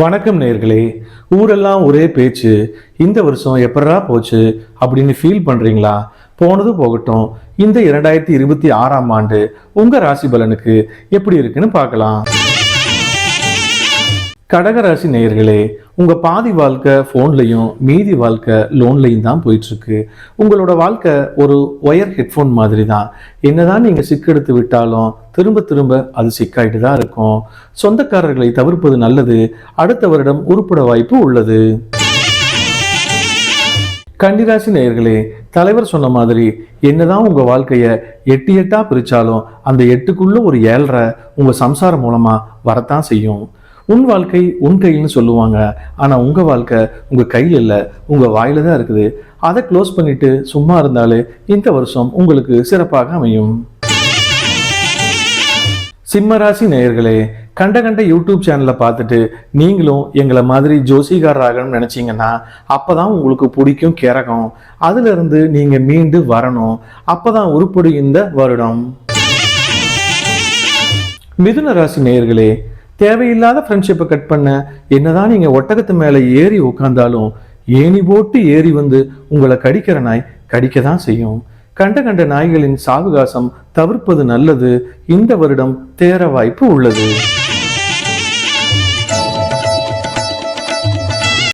வணக்கம் நேயர்களே. ஊரெல்லாம் ஒரே பேச்சு. இந்த வருஷம் எப்படா போச்சு அப்படின்னு ஃபீல் பண்றீங்களா? போனது போகட்டும். இந்த 2026ஆம் ஆண்டு உங்க ராசி பலனுக்கு எப்படி இருக்குன்னு பார்க்கலாம். கடகராசி நேயர்களே, உங்க பாதி வாழ்க்கை போன்லையும் மீதி வாழ்க்கை லோன்லையும் தான் போயிட்டு இருக்கு. உங்களோட வாழ்க்கை ஒரு ஒயர் ஹெட்போன் மாதிரி தான். என்னதான் நீங்க சிக்கெடுத்து விட்டாலும் திரும்ப திரும்ப அது சிக்காயிட்டு தான் இருக்கும். சொந்தக்காரர்களை தவிர்ப்பது நல்லது. அடுத்த வருடம் உருப்பட வாய்ப்பு உள்ளது. கன்னிராசி நேயர்களே, தலைவர் சொன்ன மாதிரி என்னதான் உங்க வாழ்க்கைய எட்டு எட்டா பிரிச்சாலும் அந்த எட்டுக்குள்ள ஒரு 7.5 உங்க சம்சாரம் மூலமா வரத்தான் செய்யும். உன் வாழ்க்கை உன் கையில்னு சொல்லுவாங்க. ஆனா உங்க வாழ்க்கை உங்க கையில் இல்லை, உங்க வாயில தான் இருக்குது. அதை க்ளோஸ் பண்ணிட்டு சும்மா இருந்தாலே இந்த வருஷம் உங்களுக்கு சிறப்பாக அமையும். சிம்மராசி நேயர்களே, கண்ட யூடியூப் சேனலை பார்த்துட்டு நீங்களும் எங்களை மாதிரி ஜோசிகாரராகணும்னு நினைச்சீங்கன்னா அப்பதான் உங்களுக்கு பிடிக்கும் கிறகம். அதுல இருந்து நீங்க மீண்டு வரணும். அப்பதான் உருப்படி இந்த வருடம். மிதுன ராசி நேயர்களே, தேவையில்லாத ஃப்ரெண்ட்ஷிப்பை கட் பண்ண என்னதான் நீங்க ஒட்டகத்து மேல ஏறி உட்கார்ந்தாலும் ஏணி போட்டு ஏறி வந்து உங்களை கடிக்கிற நாய் கடிக்க தான் செய்யும். கண்ட நாய்களின் சாவகாசம் தவிர்ப்பது நல்லது. இந்த வருடம் தேர வாய்ப்பு உள்ளது.